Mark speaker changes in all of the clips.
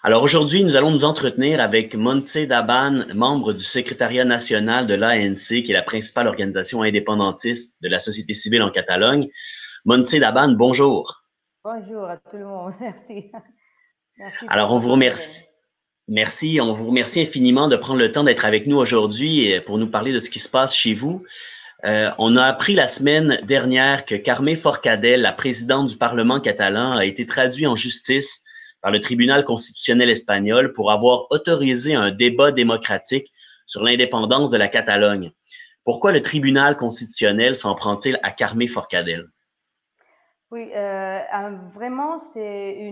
Speaker 1: Alors aujourd'hui, nous allons nous entretenir avec Montse Daban, membre du secrétariat national de l'ANC, qui est la principale organisation indépendantiste de la société civile en Catalogne. Montse Daban, bonjour.
Speaker 2: Bonjour à tout le monde, merci. Merci
Speaker 1: Alors on vous
Speaker 2: pour l'appel.
Speaker 1: remercie. Merci, on vous remercie infiniment de prendre le temps d'être avec nous aujourd'hui pour nous parler de ce qui se passe chez vous. On a appris la semaine dernière que Carme Forcadell, la présidente du Parlement catalan, a été traduite en justice par le tribunal constitutionnel espagnol pour avoir autorisé un débat démocratique sur l'indépendance de la Catalogne. Pourquoi le tribunal constitutionnel s'en prend-il à Carme Forcadell?
Speaker 2: Oui, vraiment, c'est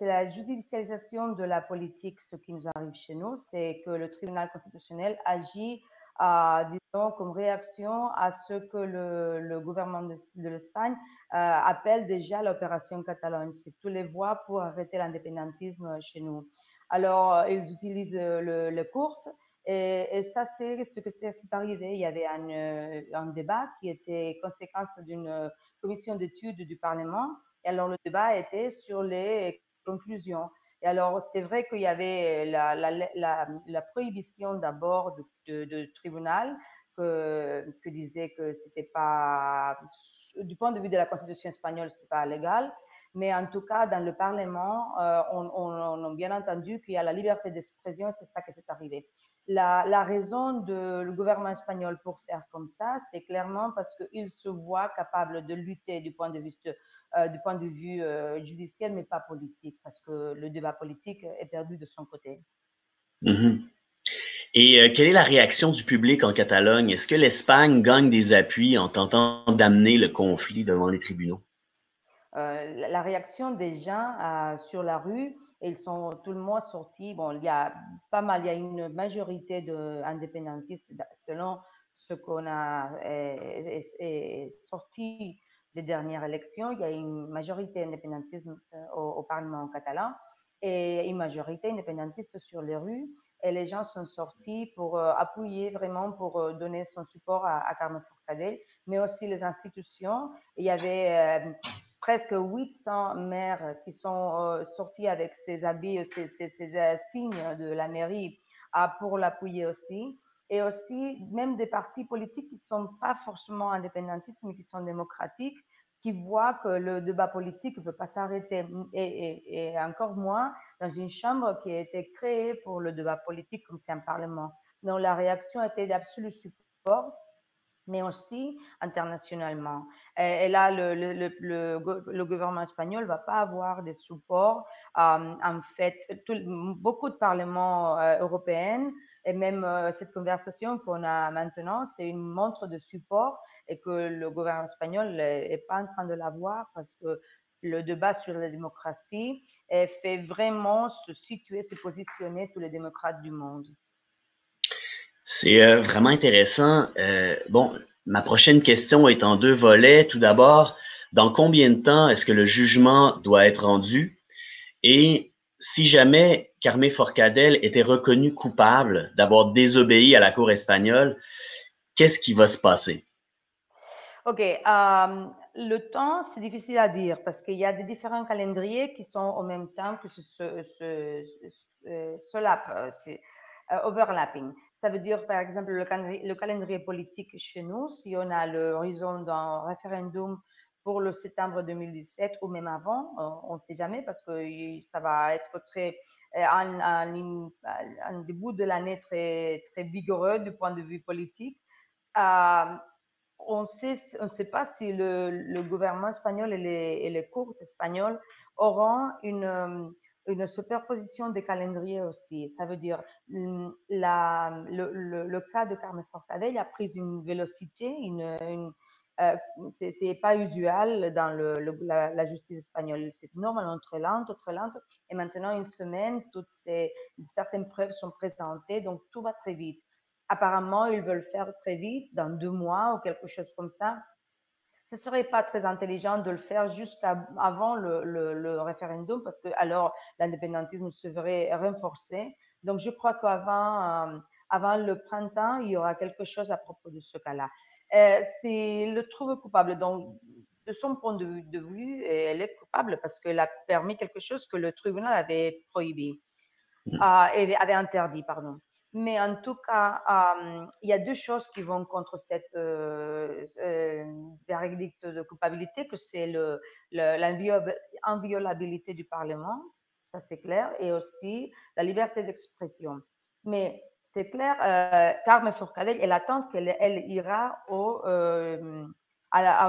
Speaker 2: la judicialisation de la politique, ce qui nous arrive chez nous, c'est que le tribunal constitutionnel agit, disons, comme réaction à ce que le gouvernement de l'Espagne appelle déjà l'opération Catalogne. C'est toutes les voies pour arrêter l'indépendantisme chez nous. Alors, ils utilisent le court. Et ça, c'est ce qui est arrivé. Il y avait un débat qui était conséquence d'une commission d'études du Parlement. Et alors, le débat était sur les conclusions. Et alors, c'est vrai qu'il y avait la prohibition d'abord de tribunal que disait que c'était pas, du point de vue de la Constitution espagnole, c'était pas légal. Mais en tout cas, dans le Parlement, on a bien entendu qu'il y a la liberté d'expression, c'est ça qui s'est arrivé. La raison du gouvernement espagnol pour faire comme ça, c'est clairement parce qu'il se voit capable de lutter du point de vue judiciaire, mais pas politique, parce que le débat politique est perdu de son côté.
Speaker 1: Mm-hmm. Et quelle est la réaction du public en Catalogne? Est-ce que l'Espagne gagne des appuis en tentant d'amener le conflit devant les tribunaux?
Speaker 2: La réaction des gens sur la rue, ils sont tout le monde sortis. Bon, il y a pas mal, il y a une majorité d'indépendantistes selon ce qu'on a sorti des dernières élections. Il y a une majorité indépendantiste au Parlement catalan et une majorité indépendantiste sur les rues. Et les gens sont sortis pour appuyer vraiment, pour donner son support à Carme Forcadell, mais aussi les institutions. Il y avait presque 800 maires qui sont sortis avec ces habits, ces signes de la mairie pour l'appuyer aussi. Et aussi, même des partis politiques qui ne sont pas forcément indépendantistes, mais qui sont démocratiques, qui voient que le débat politique ne peut pas s'arrêter, et encore moins dans une chambre qui a été créée pour le débat politique, comme c'est un parlement. Donc, la réaction était d'absolu support, mais aussi internationalement. Et là, le gouvernement espagnol ne va pas avoir des supports. En fait, beaucoup de parlements européens, et même cette conversation qu'on a maintenant, c'est une montre de support, et que le gouvernement espagnol n'est pas en train de l'avoir, parce que le débat sur la démocratie fait vraiment se situer, se positionner tous les démocrates du monde.
Speaker 1: C'est vraiment intéressant. Bon, ma prochaine question est en deux volets. Tout d'abord, dans combien de temps est-ce que le jugement doit être rendu? Et si jamais Carme Forcadell était reconnu coupable d'avoir désobéi à la Cour espagnole, qu'est-ce qui va se passer?
Speaker 2: Ok, le temps, c'est difficile à dire parce qu'il y a des différents calendriers qui sont en même temps que c'est overlapping. Ça veut dire, par exemple, le calendrier politique chez nous, si on a l'horizon d'un référendum pour le septembre 2017 ou même avant, on ne sait jamais parce que ça va être un début de l'année très, très vigoureux du point de vue politique. Euh, on ne sait pas si le gouvernement espagnol et les cours espagnols auront une superposition des calendriers aussi. Ça veut dire le cas de Carme Forcadell a pris une vélocité, c'est pas usuel dans la justice espagnole. C'est normalement très lente. Et maintenant, une semaine, certaines preuves sont présentées, donc tout va très vite. Apparemment, ils veulent faire très vite, dans 2 mois ou quelque chose comme ça. Ce ne serait pas très intelligent de le faire juste avant le référendum parce que alors l'indépendantisme serait renforcé. Donc, je crois qu'avant le printemps, il y aura quelque chose à propos de ce cas-là. C'est le trouve coupable. Donc, de son point de vue, elle est coupable parce qu'elle a permis quelque chose que le tribunal avait prohibé. et avait interdit, pardon. Mais en tout cas, il y a deux choses qui vont contre cette verdict de culpabilité, que c'est l'inviolabilité du Parlement, ça c'est clair, et aussi la liberté d'expression. Mais c'est clair, Carmen Forcadell, elle attend qu'elle ira au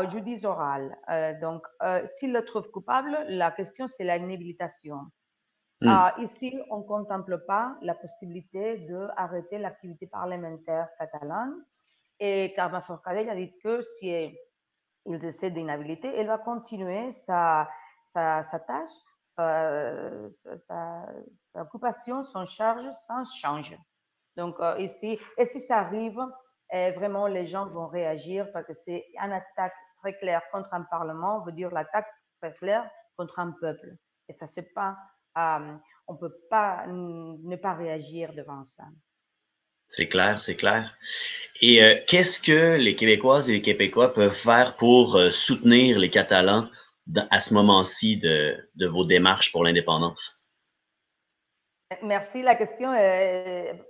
Speaker 2: judice oral. Donc, s'il le trouve coupable, la question c'est l'inhabilitation. Ici, on ne contemple pas la possibilité d'arrêter l'activité parlementaire catalane. Et Carme Forcadell a dit que si ils essaient d'inhabilité, elle va continuer sa tâche, sa occupation, son charge sans change. Donc, ici, et si ça arrive, vraiment, les gens vont réagir parce que c'est une attaque très claire contre un parlement, veut dire l'attaque très claire contre un peuple. Et ça, c'est pas, on peut pas ne pas réagir devant ça.
Speaker 1: C'est clair, c'est clair. Et qu'est-ce que les Québécoises et les Québécois peuvent faire pour soutenir les Catalans à ce moment-ci de vos démarches pour l'indépendance?
Speaker 2: Merci. La question,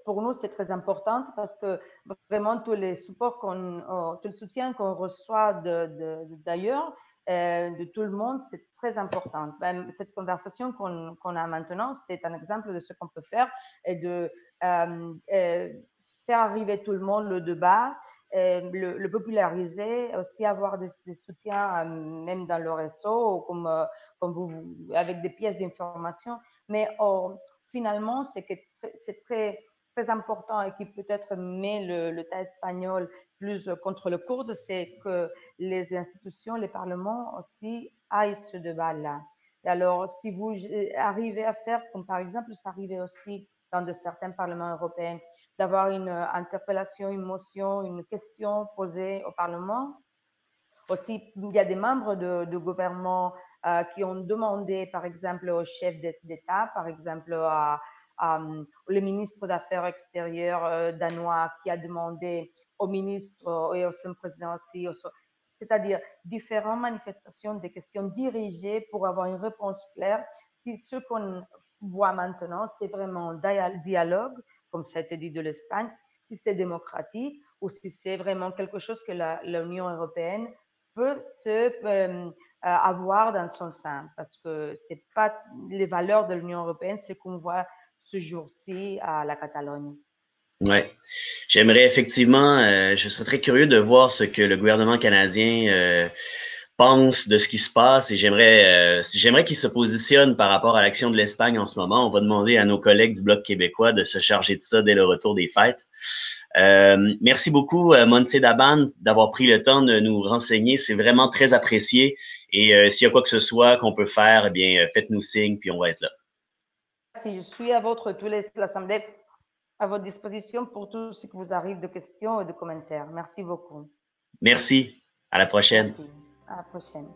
Speaker 2: pour nous, c'est très importante parce que vraiment, tous les supports tout le soutien qu'on reçoit d'ailleurs, de tout le monde, c'est très important. Même cette conversation qu'on a maintenant, c'est un exemple de ce qu'on peut faire et de faire arriver tout le monde le débat, le populariser, aussi avoir des soutiens même dans le réseau, comme vous, avec des pièces d'information. Mais finalement, c'est très, très important et qui peut-être met le tas espagnol plus contre le courde, c'est que les institutions, les parlements aussi aillent ce débat-là. Et alors, si vous arrivez à faire, comme par exemple, ça arrivait aussi dans de certains parlements européens, d'avoir une interpellation, une motion, une question posée au Parlement. Aussi, il y a des membres du gouvernement qui ont demandé, par exemple, au chef d'État, par exemple, le ministre d'Affaires extérieures danois qui a demandé au ministre et au son président aussi, c'est-à-dire différentes manifestations, des questions dirigées pour avoir une réponse claire. Si ce qu'on voit maintenant, c'est vraiment un dialogue, comme ça a été dit de l'Espagne, si c'est démocratique ou si c'est vraiment quelque chose que l'Union européenne peut avoir dans son sein, parce que c'est pas les valeurs de l'Union européenne, c'est qu'on voit ce jour-ci à la Catalogne.
Speaker 1: Ouais. J'aimerais effectivement, je serais très curieux de voir ce que le gouvernement canadien pense de ce qui se passe et j'aimerais qu'il se positionne par rapport à l'action de l'Espagne en ce moment. On va demander à nos collègues du Bloc québécois de se charger de ça dès le retour des fêtes. Merci beaucoup, Montse Daban, d'avoir pris le temps de nous renseigner. C'est vraiment très apprécié. Et s'il y a quoi que ce soit qu'on peut faire, eh bien, faites-nous signe, puis on va être là.
Speaker 2: Si je suis à l'Assemblée à votre disposition pour tout ce qui vous arrive de questions et de commentaires. Merci beaucoup.
Speaker 1: Merci. À la prochaine.
Speaker 2: Merci. À la prochaine.